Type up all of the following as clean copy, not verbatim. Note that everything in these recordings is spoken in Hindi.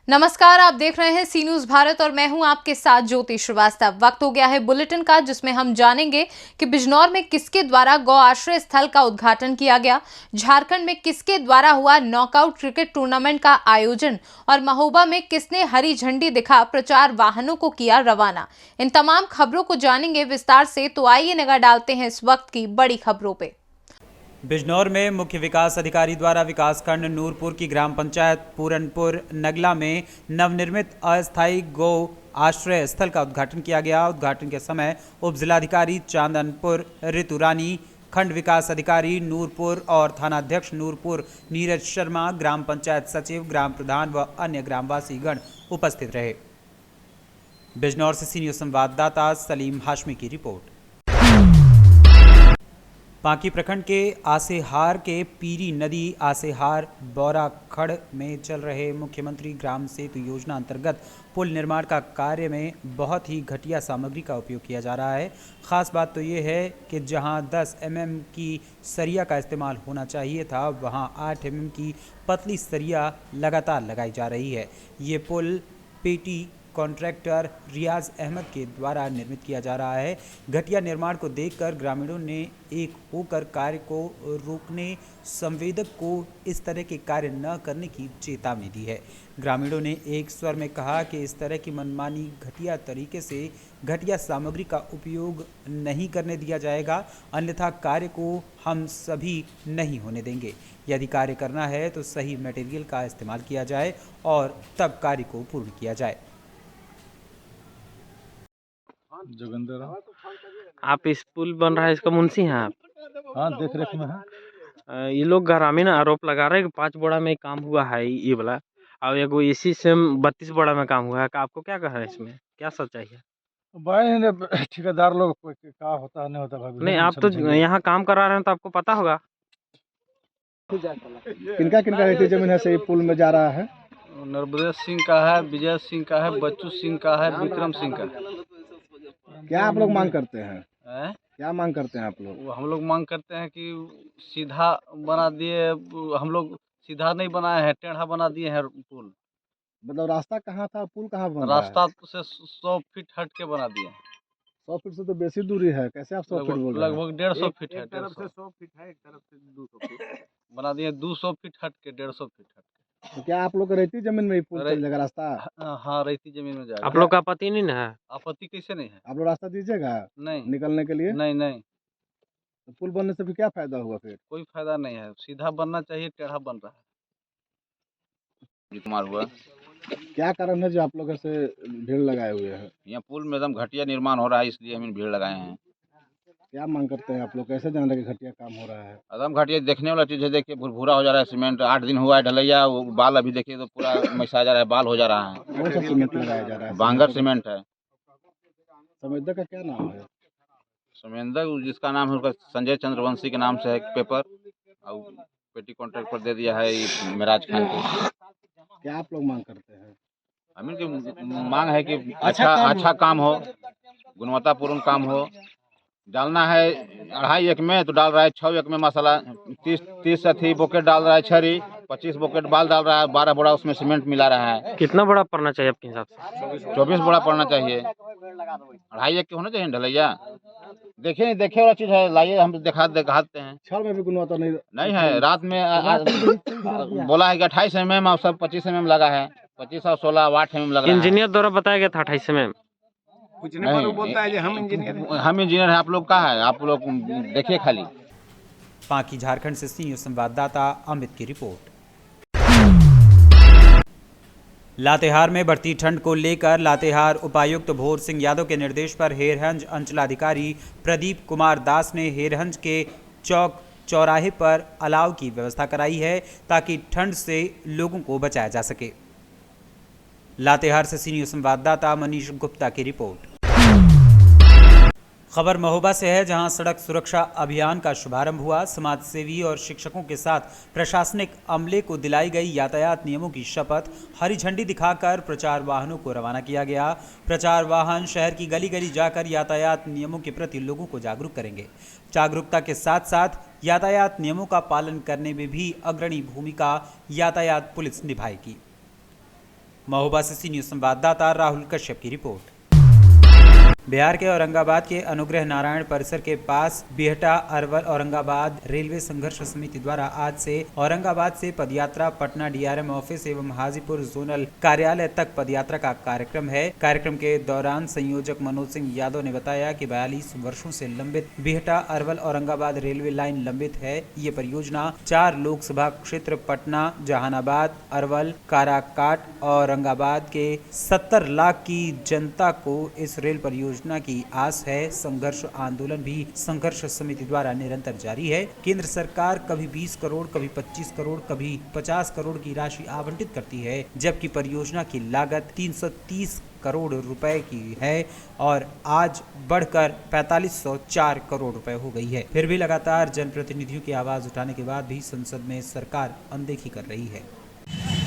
नमस्कार, आप देख रहे हैं सी न्यूज भारत और मैं हूं आपके साथ ज्योति श्रीवास्तव। वक्त हो गया है बुलेटिन का, जिसमें हम जानेंगे कि बिजनौर में किसके द्वारा गौ आश्रय स्थल का उद्घाटन किया गया, झारखंड में किसके द्वारा हुआ नॉकआउट क्रिकेट टूर्नामेंट का आयोजन और महोबा में किसने हरी झंडी दिखा प्रचार वाहनों को किया रवाना। इन तमाम खबरों को जानेंगे विस्तार से, तो आइए निगाह डालते हैं इस वक्त की बड़ी खबरों पे। बिजनौर में मुख्य विकास अधिकारी द्वारा विकासखंड नूरपुर की ग्राम पंचायत पूरनपुर नगला में नवनिर्मित अस्थायी गौ आश्रय स्थल का उद्घाटन किया गया। उद्घाटन के समय उप जिलाधिकारी चांदनपुर ऋतु रानी, खंड विकास अधिकारी नूरपुर और थानाध्यक्ष नूरपुर नीरज शर्मा, ग्राम पंचायत सचिव, ग्राम प्रधान व अन्य ग्रामवासी गण उपस्थित रहे। बिजनौर से सी न्यूज संवाददाता सलीम हाशमी की रिपोर्ट। पांकी प्रखंड के आसेहार के पीरी नदी आसेहार बौरा खड़ में चल रहे मुख्यमंत्री ग्राम सेतु योजना अंतर्गत पुल निर्माण का कार्य में बहुत ही घटिया सामग्री का उपयोग किया जा रहा है। ख़ास बात तो ये है कि जहां 10 mm की सरिया का इस्तेमाल होना चाहिए था, वहां 8 mm की पतली सरिया लगातार लगाई जा रही है। ये पुल पेटी कॉन्ट्रैक्टर रियाज अहमद के द्वारा निर्मित किया जा रहा है। घटिया निर्माण को देखकर ग्रामीणों ने एक होकर कार्य को रोकने, संवेदक को इस तरह के कार्य न करने की चेतावनी दी है। ग्रामीणों ने एक स्वर में कहा कि इस तरह की मनमानी घटिया तरीके से घटिया सामग्री का उपयोग नहीं करने दिया जाएगा, अन्यथा कार्य को हम सभी नहीं होने देंगे। यदि कार्य करना है तो सही मटेरियल का इस्तेमाल किया जाए और तब कार्य को पूर्ण किया जाए। जोगिंदर, आप इस पुल बन रहा है, इसका मुंशी हैं आप? हाँ, देख रेख में है। ये लोग ग्रामीण आरोप लगा रहे हैं कि 5 बोड़ा में काम हुआ है ये वाला, और एगो इसी से 32 बोड़ा में काम हुआ है। आपको क्या कहा है, इसमें क्या सच्चाई है? भाई ठेकेदार लोग क्या होता है नहीं होता भाई, नहीं, आप तो यहाँ काम करा रहे हैं तो आपको पता होगा। किनका किनका रहती जमीन है से पुल में जा रहा है? नर्मदेव सिंह का है, विजय सिंह का है, बच्चू सिंह का है, विक्रम सिंह का है। क्या आप लोग मांग करते हैं? क्या मांग करते हैं आप लोग? हम लोग मांग करते हैं कि सीधा बना दिए, हम लोग सीधा नहीं बनाए हैं, टेढ़ा बना दिए हैं पुल। मतलब रास्ता कहाँ था, पुल कहाँ बन रहा है? रास्ता से 100 फीट हट के बना दिए। 100 फीट से तो बेसी दूरी है, कैसे आप 100 फीट बोल रहे हैं? लगभग 150 फीट है। एक तरफ से 100 फीट है, एक तरफ से 200 फीट बना दिए, 200 फीट हट के, 150 फीट हट के। तो क्या आप लोग रहती जमीन में ही पुल चल जाएगा रास्ता? हाँ, रहती जमीन में जाएगा। आप लोग का आपत्ति नहीं ना है? आपत्ति कैसे नहीं है? आप लोग रास्ता दीजिएगा नहीं, निकलने के लिए? नहीं, तो पुल बनने से फिर क्या फायदा हुआ? फिर कोई फायदा नहीं है, सीधा बनना चाहिए, टेढ़ा बन रहा है। कुमार हुआ। क्या कारण है जो आप लोग ऐसे भीड़ लगाए हुए हैं? यहाँ पुल में एकदम घटिया निर्माण हो रहा है, इसलिए हम भीड़ लगाए हैं। क्या मांग करते हैं आप लोग? कैसे जान रहे कि घटिया काम हो रहा है? एकदम घटिया देखने वाला चीज़ है। देखिए भूरा हो जा रहा है सीमेंट, 8 दिन हुआ है ढलैया, वो बाल अभी देखिए तो पूरा मैसा जा रहा है, बाल हो जा रहा है। कौन सा सीमेंट लगाया जा रहा है? बांगर सीमेंट है। संवेदक का क्या नाम है? संवेदक जिसका नाम है उसका संजय चंद्रवंशी के नाम से है एक पेपर, और पेटी कॉन्ट्रैक्ट पर दे दिया है ये मेराज खान को। क्या आप लोग मांग करते हैं? हमें की मांग है कि अच्छा काम हो, गुणवत्तापूर्ण काम हो। डालना है 2.5 एक में तो डाल रहा है 6 एक में मसाला, 30 अथी बोकेट डाल रहा है छरी, 25 बोकेट बाल डाल रहा है, 12 बोरा उसमें सीमेंट मिला रहा है। कितना बड़ा पड़ना चाहिए आपके हिसाब से? 24 बोरा पड़ना चाहिए। 2.5 एक के होना चाहिए ढलैया। देखे वाला चीज है, लाइए हम दिखाते हैं। छड़ में भी गुणवत्ता नहीं है। रात में बोला है कि 28 mm और सब 25 mm लगा है, 25 और 16 8 mm लगा है। इंजीनियर द्वारा बताया गया था 28 mm। नहीं, बोलता है हम इंजीनियर है। आप लोग का है, आप लोग देखिए खाली। पांकी झारखंड से सी न्यूज संवाददाता अमित की रिपोर्ट। लातेहार में बढ़ती ठंड को लेकर लातेहार उपायुक्त भोर सिंह यादव के निर्देश पर हेरहंज अंचलाधिकारी प्रदीप कुमार दास ने हेरहंज के चौक चौराहे पर अलाव की व्यवस्था कराई है, ताकि ठंड से लोगों को बचाया जा सके। लातेहार से सी न्यूज संवाददाता मनीष गुप्ता की रिपोर्ट। खबर महोबा से है, जहां सड़क सुरक्षा अभियान का शुभारंभ हुआ। समाज सेवी और शिक्षकों के साथ प्रशासनिक अमले को दिलाई गई यातायात नियमों की शपथ। हरी झंडी दिखाकर प्रचार वाहनों को रवाना किया गया। प्रचार वाहन शहर की गली गली जाकर यातायात नियमों के प्रति लोगों को जागरूक करेंगे। जागरूकता के साथ साथ यातायात नियमों का पालन करने में भी अग्रणी भूमिका यातायात पुलिस निभाएगी। महोबा से सी न्यूज संवाददाता राहुल कश्यप की रिपोर्ट। बिहार के औरंगाबाद के अनुग्रह नारायण परिसर के पास बिहटा अरवल औरंगाबाद रेलवे संघर्ष समिति द्वारा आज से औरंगाबाद से पदयात्रा पटना डीआरएम ऑफिस एवं हाजीपुर जोनल कार्यालय तक पदयात्रा का कार्यक्रम है। कार्यक्रम के दौरान संयोजक मनोज सिंह यादव ने बताया कि 42 वर्षों से लंबित बिहटा अरवल औरंगाबाद रेलवे लाइन लंबित है। ये परियोजना 4 लोकसभा क्षेत्र पटना, जहानाबाद, अरवल, काराकाट औरंगाबाद के 70 लाख की जनता को इस रेल परियोजना की आस है। संघर्ष आंदोलन भी संघर्ष समिति द्वारा निरंतर जारी है। केंद्र सरकार कभी 20 करोड़, कभी 25 करोड़, कभी 50 करोड़ की राशि आवंटित करती है, जबकि परियोजना की लागत 330 करोड़ रुपए की है और आज बढ़कर 4504 करोड़ रुपए हो गई है। फिर भी लगातार जनप्रतिनिधियों की आवाज उठाने के बाद भी संसद में सरकार अनदेखी कर रही है।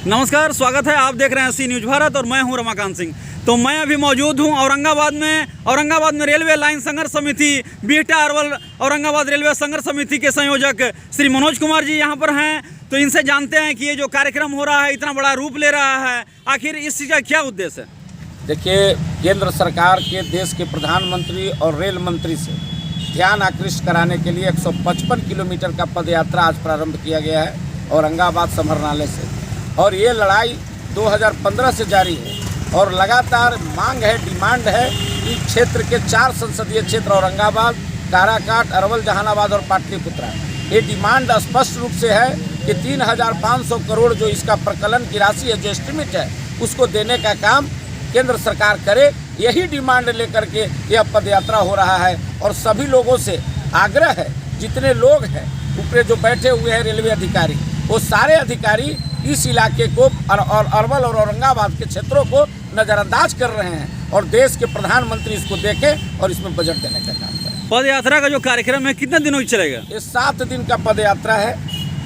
नमस्कार, स्वागत है। आप देख रहे हैं सी न्यूज भारत और मैं हूं रमाकांत सिंह। तो मैं अभी मौजूद हूं औरंगाबाद में रेलवे लाइन संघर्ष समिति बिहटा अरवल औरंगाबाद रेलवे संघर्ष समिति के संयोजक श्री मनोज कुमार जी यहां पर हैं। तो इनसे जानते हैं कि ये जो कार्यक्रम हो रहा है इतना बड़ा रूप ले रहा है, आखिर इस चीज़ का क्या उद्देश्य है? देखिए, केंद्र सरकार के देश के प्रधानमंत्री और रेल मंत्री से ध्यान आकृष्ट कराने के लिए 155 किलोमीटर का पदयात्रा आज प्रारंभ किया गया है औरंगाबाद समरनालय से। और ये लड़ाई 2015 से जारी है और लगातार मांग है, डिमांड है कि क्षेत्र के 4 संसदीय क्षेत्र औरंगाबाद, काराकाट, अरवल, जहानाबाद और पाटलिपुत्रा, ये डिमांड स्पष्ट रूप से है कि 3500 करोड़ जो इसका प्रकलन की राशि है, जो एस्टिमेट है, उसको देने का काम केंद्र सरकार करे। यही डिमांड लेकर के यह पदयात्रा हो रहा है और सभी लोगों से आग्रह है, जितने लोग हैं ऊपर जो बैठे हुए हैं रेलवे अधिकारी, वो सारे अधिकारी इस इलाके को और अरवल और औरंगाबाद के क्षेत्रों को नज़रअंदाज कर रहे हैं और देश के प्रधानमंत्री इसको देखें और इसमें बजट देने का काम करें। पदयात्रा का जो कार्यक्रम है कितने दिनों की चलेगा? ये 7 दिन का पदयात्रा है।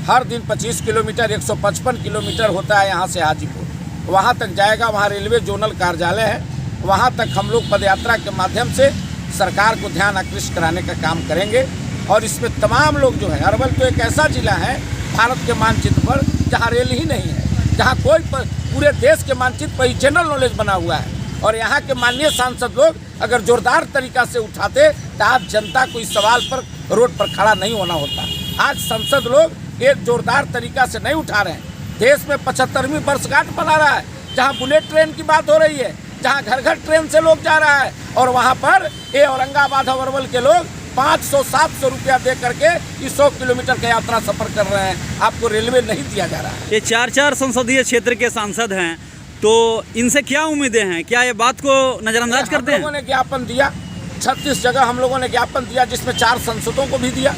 हर दिन 25 किलोमीटर, 155 किलोमीटर होता है यहाँ से हाजीपुर, वहाँ तक जाएगा। वहाँ रेलवे जोनल कार्यालय है, वहाँ तक हम लोग पदयात्रा के माध्यम से सरकार को ध्यान आकृष्ट कराने का काम करेंगे। और इसमें तमाम लोग जो है, अरवल तो एक ऐसा जिला है भारत के मानचित्र पर जहाँ रेल ही नहीं है, जहाँ कोई पूरे देश के मानचित्र पर ही जनरल नॉलेज बना हुआ है। और यहाँ के माननीय सांसद लोग अगर जोरदार तरीका से उठाते तो आज जनता को इस सवाल पर रोड पर खड़ा नहीं होना होता। आज सांसद लोग एक जोरदार तरीका से नहीं उठा रहे हैं। देश में 75वीं वर्षगांठ मना रहा है, जहाँ बुलेट ट्रेन की बात हो रही है, जहाँ घर घर ट्रेन से लोग जा रहा है, और वहाँ पर ये औरंगाबाद और अरवल के लोग 500-700 रुपया दे करके इस 100 किलोमीटर का यात्रा सफर कर रहे हैं। आपको रेलवे नहीं दिया जा रहा है। ये 4 संसदीय क्षेत्र के सांसद हैं, तो इनसे क्या उम्मीदें हैं? क्या ये बात को नज़रअंदाज करते हैं? हम लोगों ने ज्ञापन दिया, 36 जगह हम लोगों ने ज्ञापन दिया, जिसमें 4 सांसदों को भी दिया।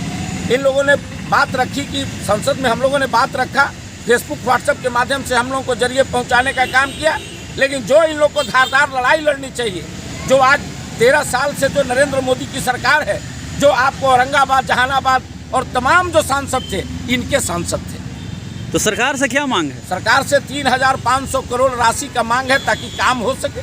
इन लोगों ने बात रखी कि संसद में हम लोगों ने बात रखा, फेसबुक व्हाट्सएप के माध्यम से हम लोगों को जरिए पहुँचाने का काम किया। लेकिन जो इन लोग को धारदार लड़ाई लड़नी चाहिए, जो आज 13 साल से जो नरेंद्र मोदी की सरकार है, जो आपको औरंगाबाद, जहानाबाद और तमाम जो सांसद थे, इनके सांसद थे। तो सरकार से क्या मांग है? सरकार से 3500 करोड़ राशि का मांग है, ताकि काम हो सके,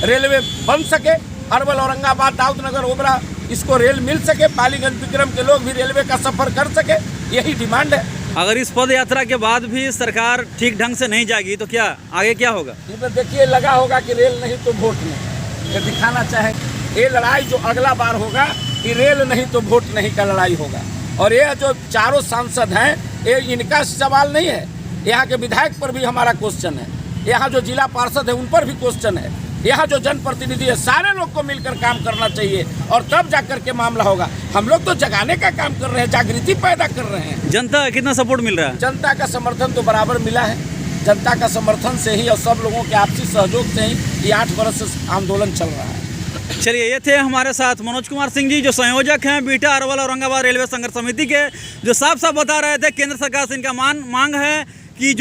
रेलवे बन सके, अरवल, औरंगाबाद, दाऊदनगर, ओबरा, इसको रेल मिल सके, पालीगंज, विक्रम के लोग भी रेलवे का सफर कर सके। यही डिमांड है। अगर इस पद यात्रा के बाद भी सरकार ठीक ढंग से नहीं जाएगी तो क्या आगे क्या होगा? इसमें देखिए, लगा होगा कि रेल नहीं तो वोट नहीं, ये दिखाना चाहे। ये लड़ाई जो अगला बार होगा, कि रेल नहीं तो वोट नहीं का लड़ाई होगा। और ये जो 4 सांसद हैं, ये इनका सवाल नहीं है, यहाँ के विधायक पर भी हमारा क्वेश्चन है, यहाँ जो जिला पार्षद है उन पर भी क्वेश्चन है, यहाँ जो जनप्रतिनिधि है, सारे लोग को मिलकर काम करना चाहिए और तब जाकर के मामला होगा। हम लोग तो जगाने का काम कर रहे हैं, जागृति पैदा कर रहे हैं। जनता कितना सपोर्ट मिल रहा है? जनता का समर्थन तो बराबर मिला है। जनता का समर्थन से ही और सब लोगों के आपसी सहयोग से ही ये 8 वर्ष से आंदोलन चल रहा है। चलिए, ये थे हमारे साथ मनोज कुमार सिंह जी, जो संयोजक हैं बिहटा अरवल औरंगाबाद रेलवे संघर्ष समिति के, जो साफ साफ बता रहे थे केंद्र सरकार से इनका मांग है कि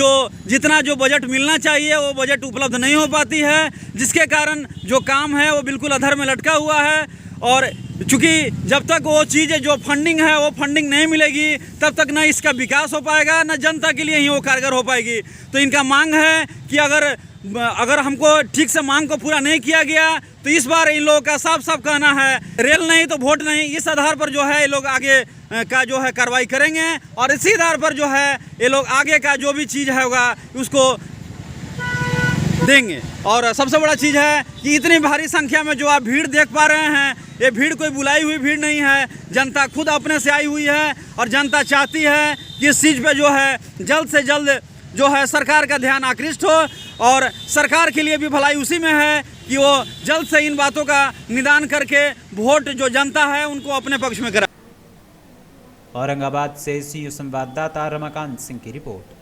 जितना जो बजट मिलना चाहिए वो बजट उपलब्ध नहीं हो पाती है, जिसके कारण जो काम है वो बिल्कुल अधर में लटका हुआ है। और चूँकि जब तक वो चीज़ जो फंडिंग है वो फंडिंग नहीं मिलेगी, तब तक न इसका विकास हो पाएगा, न जनता के लिए ही वो कारगर हो पाएगी। तो इनका मांग है कि अगर हमको ठीक से मांग को पूरा नहीं किया गया तो इस बार इन लोगों का साफ साफ कहना है, रेल नहीं तो वोट नहीं। इस आधार पर जो है ये लोग आगे का जो है कार्रवाई करेंगे और इसी आधार पर जो है ये लोग आगे का जो भी चीज़ है होगा उसको देंगे। और सबसे बड़ा चीज़ है कि इतनी भारी संख्या में जो आप भीड़ देख पा रहे हैं, ये भीड़ कोई बुलाई हुई भीड़ नहीं है, जनता खुद अपने से आई हुई है और जनता चाहती है कि इस चीज़ पे जो है जल्द से जल्द जो है सरकार का ध्यान आकृष्ट हो, और सरकार के लिए भी भलाई उसी में है कि वो जल्द से इन बातों का निदान करके वोट जो जनता है उनको अपने पक्ष में करा। औरंगाबाद से सीयू संवाददाता रमाकांत सिंह की रिपोर्ट।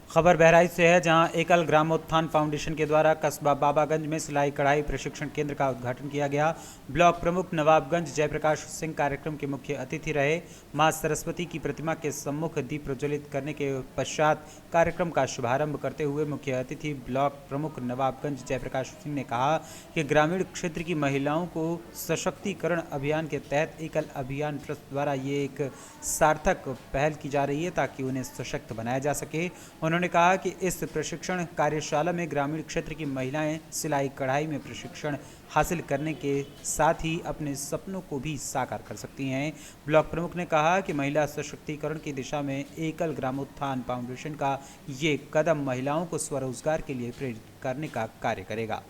खबर बहराइच से है, जहां एकल ग्रामोत्थान फाउंडेशन के द्वारा कस्बा बाबागंज में सिलाई कढ़ाई प्रशिक्षण केंद्र का उद्घाटन किया गया। ब्लॉक प्रमुख नवाबगंज जयप्रकाश सिंह कार्यक्रम के मुख्य अतिथि रहे। मां सरस्वती की प्रतिमा के सम्मुख दीप प्रज्वलित करने के पश्चात कार्यक्रम का शुभारंभ करते हुए मुख्य अतिथि ब्लॉक प्रमुख नवाबगंज जयप्रकाश सिंह ने कहा कि ग्रामीण क्षेत्र की महिलाओं को सशक्तिकरण अभियान के तहत एकल अभियान ट्रस्ट द्वारा ये एक सार्थक पहल की जा रही है ताकि उन्हें सशक्त बनाया जा सके। उन्होंने कहा कि इस प्रशिक्षण कार्यशाला में ग्रामीण क्षेत्र की महिलाएं सिलाई कढ़ाई में प्रशिक्षण हासिल करने के साथ ही अपने सपनों को भी साकार कर सकती हैं। ब्लॉक प्रमुख ने कहा कि महिला सशक्तिकरण की दिशा में एकल ग्रामोत्थान फाउंडेशन का ये कदम महिलाओं को स्वरोजगार के लिए प्रेरित करने का कार्य करेगा।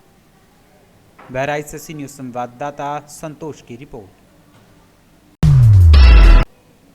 बहराइच से सी न्यूज़ संवाददाता संतोष की रिपोर्ट।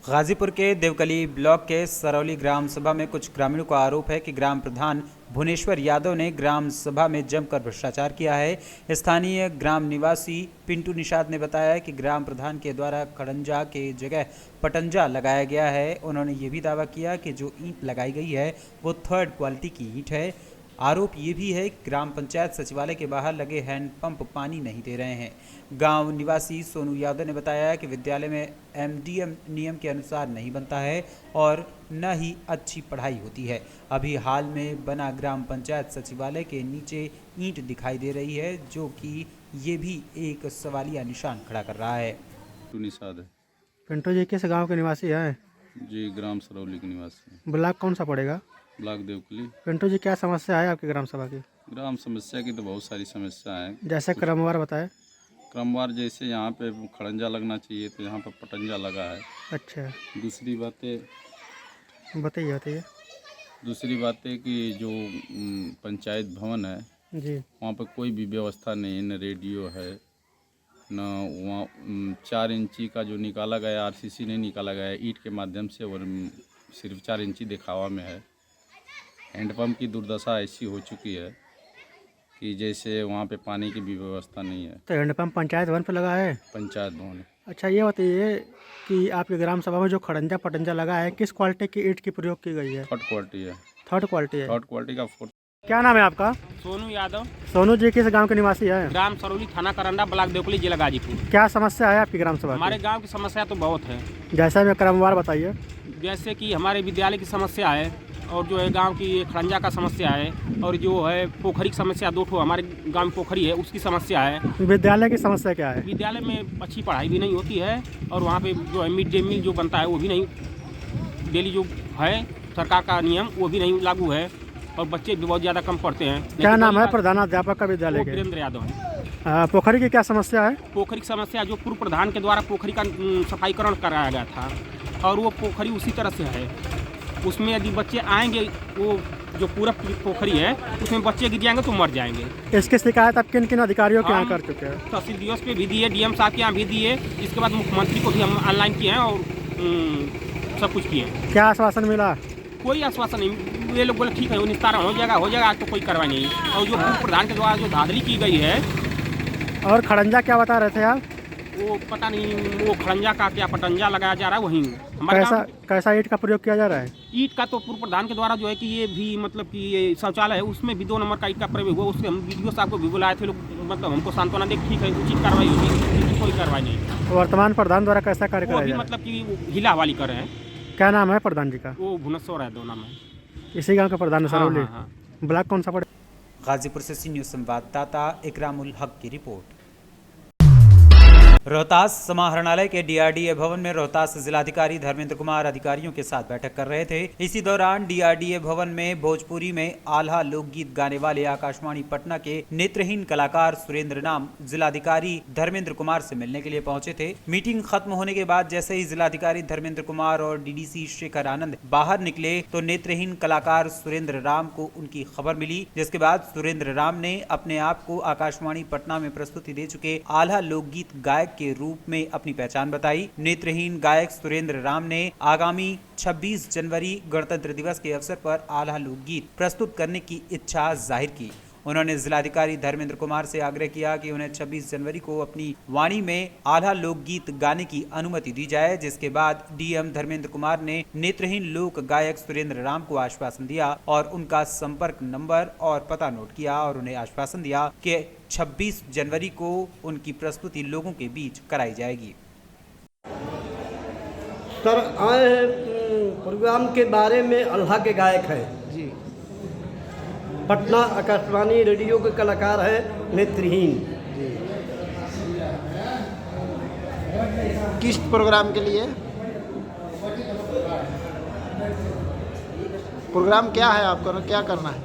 गाजीपुर के देवकली ब्लॉक के सरौली ग्राम सभा में कुछ ग्रामीणों का आरोप है कि ग्राम प्रधान भुवनेश्वर यादव ने ग्राम सभा में जमकर भ्रष्टाचार किया है। स्थानीय ग्राम निवासी पिंटू निषाद ने बताया कि ग्राम प्रधान के द्वारा खड़ंजा के जगह पटंजा लगाया गया है। उन्होंने ये भी दावा किया कि जो ईंट लगाई गई है वो 3rd क्वालिटी की ईंट है। आरोप ये भी है कि ग्राम पंचायत सचिवालय के बाहर लगे हैंडपंप पानी नहीं दे रहे हैं। गांव निवासी सोनू यादव ने बताया कि विद्यालय में MDM नियम के अनुसार नहीं बनता है और न ही अच्छी पढ़ाई होती है। अभी हाल में बना ग्राम पंचायत सचिवालय के नीचे ईंट दिखाई दे रही है, जो कि ये भी एक सवालिया निशान खड़ा कर रहा है। निषाद है। पिंटू जी किस गांव के निवासी हैं? जी ग्राम सरौली के निवासी हैं। ब्लॉक कौन सा पड़ेगा? ब्लॉक देवकली। पिंटू जी क्या समस्या है आपकी ग्राम सभा की? ग्राम समस्या की तो बहुत सारी समस्या है। जैसे क्रमवार बताएं। क्रमवार जैसे यहाँ पे खड़ंजा लगना चाहिए तो यहाँ पर पटंजा लगा है। अच्छा, दूसरी बातें बताइए। दूसरी बात है कि जो पंचायत भवन है जी, वहाँ पर कोई भी व्यवस्था नहीं है, न रेडियो है, न वहाँ 4 इंची का जो निकाला गया RCC नहीं निकाला गया ईंट के माध्यम से, और सिर्फ 4 इंची दिखावा में है। हैंडपम्प की दुर्दशा ऐसी हो चुकी है कि जैसे वहाँ पे पानी की भी व्यवस्था नहीं है। तो हैंडपम्प पंचायत भवन पे लगा है? पंचायत भवन है। अच्छा, ये बताइए कि आपके ग्राम सभा में जो खड़ंजा पटंजा लगा है किस क्वालिटी की ईंट की प्रयोग की गई है? 3rd क्वालिटी है। 3rd क्वालिटी है। 3rd क्वालिटी का 4th। क्या नाम है आपका? सोनू यादव। सोनू जी किस गांव के निवासी है? ग्राम सरौली, थाना करंडा, ब्लॉक देवकली, जिला गाजीपुर। क्या समस्या है आपकी ग्राम सभा हमारे की? गांव की समस्या तो बहुत है। जैसा में क्रमवार बताइए। जैसे कि हमारे विद्यालय की समस्या है, और जो है गांव की खड़ंजा का समस्या है, और जो है पोखरी की समस्या, 2 हमारे गांव में पोखरी है उसकी समस्या है। विद्यालय की समस्या क्या है? विद्यालय में अच्छी पढ़ाई भी नहीं होती है, और वहाँ पे जो है मिड डे मील जो बनता है वो भी नहीं, डेली जो है सरकार का नियम वो भी नहीं लागू है, और बच्चे भी बहुत ज़्यादा कम पढ़ते हैं। क्या नाम है प्रधानाध्यापक का विद्यालय के? वीरेंद्र यादव है। पोखरी की क्या समस्या है? पोखरी की समस्या जो पूर्व प्रधान के द्वारा पोखरी का सफाईकरण कराया गया था, और वो पोखरी उसी तरह से है। उसमें यदि बच्चे आएंगे, वो जो पूरा पोखरी है उसमें बच्चे गिर जाएंगे तो मर जाएंगे। इसकी शिकायत आप किन किन अधिकारियों के यहाँ कर चुके हैं? तहसील दिवस पे भी दिए, DM साहब के यहाँ भी दिए, इसके बाद मुख्यमंत्री को भी हम ऑनलाइन किए हैं और सब कुछ किए हैं। क्या आश्वासन मिला? कोई आश्वासन नहीं। ये लोग बोले ठीक है वो निस्तारण हो जाएगा, तो कोई कार्रवाई नहीं। और जो पूर्व प्रधान के द्वारा जो धांधली की गई है। और खड़ंजा क्या बता रहे थे आप? वो पता नहीं, वो खड़ंजा का क्या पटंजा लगाया जा रहा है वहीं हमारे। कैसा ईंट का प्रयोग किया जा रहा है? ईंट का तो पूर्व प्रधान के द्वारा जो है कि ये भी मतलब कि ये शौचालय है उसमें भी 2 नंबर का ईंट का प्रयोग हुआ। उससे हम BDO साहब को भी बुलाए थे, लोग मतलब हमको सांत्वना दे ठीक है उचित कार्रवाई होगी, लेकिन कोई कार्रवाई नहीं। वर्तमान प्रधान द्वारा कैसा कार्य वो कराया भी जा रहा है? मतलब कि हिला हवाली कर रहे हैं। क्या नाम है प्रधान जी का? वो भुवनेश्वर है, 2 नाम है। इसी गांव का प्रधान सरौली। हाँ। ब्लॉक कौन सा पड़े? गाजीपुर से सी न्यूज़ संवाददाता इकरामुल हक की रिपोर्ट। रोहतास समाहरणालय के डीआरडीए भवन में रोहतास जिलाधिकारी धर्मेंद्र कुमार अधिकारियों के साथ बैठक कर रहे थे। इसी दौरान डीआरडीए भवन में भोजपुरी में आल्हा लोकगीत गाने वाले आकाशवाणी पटना के नेत्रहीन कलाकार सुरेंद्र नाम जिलाधिकारी धर्मेंद्र कुमार से मिलने के लिए पहुंचे थे। मीटिंग खत्म होने के बाद जैसे ही जिलाधिकारी धर्मेंद्र कुमार और डीडीसी शेखर आनंद बाहर निकले तो नेत्रहीन कलाकार सुरेंद्र राम को उनकी खबर मिली, जिसके बाद सुरेंद्र राम ने अपने आप को आकाशवाणी पटना में प्रस्तुति दे चुके आल्हा लोकगीत गायक के रूप में अपनी पहचान बताई। नेत्रहीन गायक सुरेंद्र राम ने आगामी 26 जनवरी गणतंत्र दिवस के अवसर पर आल्हा लोकगीत प्रस्तुत करने की इच्छा जाहिर की। उन्होंने जिलाधिकारी धर्मेंद्र कुमार से आग्रह किया कि उन्हें 26 जनवरी को अपनी वाणी में आल्हा लोकगीत गाने की अनुमति दी जाए, जिसके बाद डीएम धर्मेंद्र कुमार ने नेत्रहीन लोक गायक सुरेंद्र राम को आश्वासन दिया और उनका संपर्क नंबर और पता नोट किया और उन्हें आश्वासन दिया कि 26 जनवरी को उनकी प्रस्तुति लोगों के बीच कराई जाएगी। सर आए हैं प्रोग्राम के बारे में अल्लाह के गायक हैं जी, पटना आकाशवाणी रेडियो के कलाकार हैं नेत्रहीन जी। किस प्रोग्राम के लिए? प्रोग्राम क्या है आपको, क्या करना है?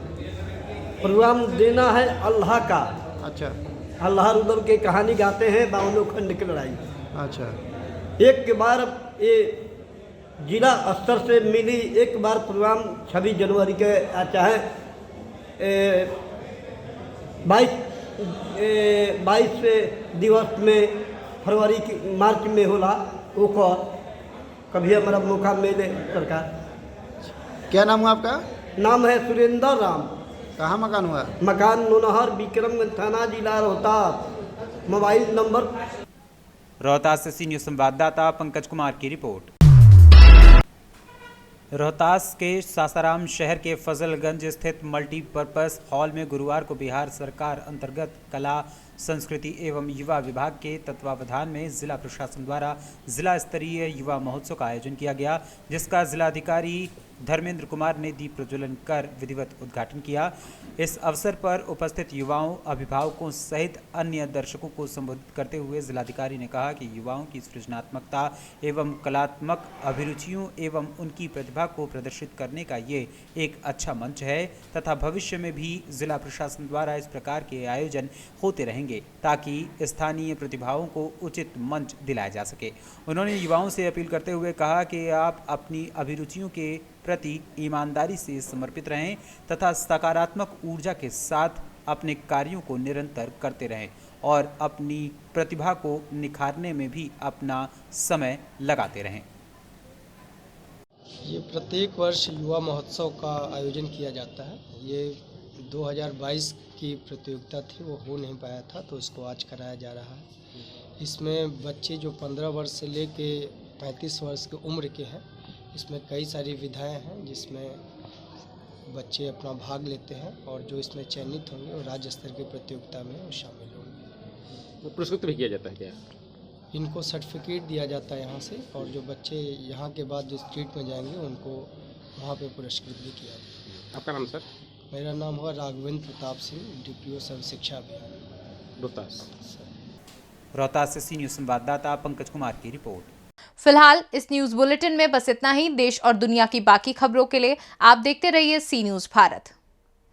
प्रोग्राम देना है अल्लाह का। अच्छा, अल्लाह रुदल के कहानी गाते हैं, बावनों खंड की लड़ाई। अच्छा, एक बार ये जिला स्तर से मिली, एक बार प्रोग्राम 26 जनवरी के चाहे 22 दिवस में फरवरी की मार्च में होला वो कभी हमारा मौका मिले सरकार। क्या नाम हुआ आपका? नाम है सुरेंद्र राम। कहाँ मकान हुआ? मकान नोनहर, विक्रमगंज थाना, जिला रोहतास। Mobile number. रोहतास से सी न्यूज़ संवाददाता पंकज कुमार की रिपोर्ट। रोहतास के सासाराम शहर के फजलगंज स्थित मल्टीपर्पस हॉल में गुरुवार को बिहार सरकार अंतर्गत कला, संस्कृति एवं युवा विभाग के तत्वावधान में जिला प्रशासन द्वारा जिला स्तरीय युवा महोत्सव का आयोजन किया गया, जिसका जिलाधिकारी धर्मेंद्र कुमार ने दीप प्रज्वलन कर विधिवत उद्घाटन किया। इस अवसर पर उपस्थित युवाओं, अभिभावकों सहित अन्य दर्शकों को संबोधित करते हुए जिलाधिकारी ने कहा कि युवाओं की सृजनात्मकता एवं कलात्मक अभिरुचियों एवं उनकी प्रतिभा को प्रदर्शित करने का ये एक अच्छा मंच है तथा भविष्य में भी जिला प्रशासन द्वारा इस प्रकार के आयोजन होते रहेंगे ताकि स्थानीय प्रतिभाओं को उचित मंच दिलाया जा सके। उन्होंने युवाओं से अपील करते हुए कहा कि आप अपनी अभिरुचियों के प्रति ईमानदारी से समर्पित रहें तथा सकारात्मक ऊर्जा के साथ अपने कार्यों को निरंतर करते रहें और अपनी प्रतिभा को निखारने में भी अपना समय लगाते रहें। ये प्रत्येक वर्ष युवा महोत्सव का आयोजन किया जाता है। ये 2022 की प्रतियोगिता थी, वो हो नहीं पाया था, तो इसको आज कराया जा रहा है। इसमें बच्चे जो 15 वर्ष से लेके 35 वर्ष की उम्र के हैं, इसमें कई सारी विधाएं हैं जिसमें बच्चे अपना भाग लेते हैं और जो इसमें चयनित होंगे वो राज्य स्तर की प्रतियोगिता में वो शामिल होंगे। वो पुरस्कृत भी किया जाता है क्या? इनको सर्टिफिकेट दिया जाता है यहाँ से, और जो बच्चे यहाँ के बाद जो स्टेट में जाएंगे उनको वहाँ पे पुरस्कृत भी किया जाएगा। आपका नाम सर? मेरा नाम हुआ राघवेंद्र प्रताप सिंह, DPO सर्व शिक्षा अभियान रोहतास। रोहतास से सी न्यूज़ संवाददाता पंकज कुमार की रिपोर्ट। फिलहाल इस न्यूज़ बुलेटिन में बस इतना ही। देश और दुनिया की बाकी खबरों के लिए आप देखते रहिए सी न्यूज़ भारत।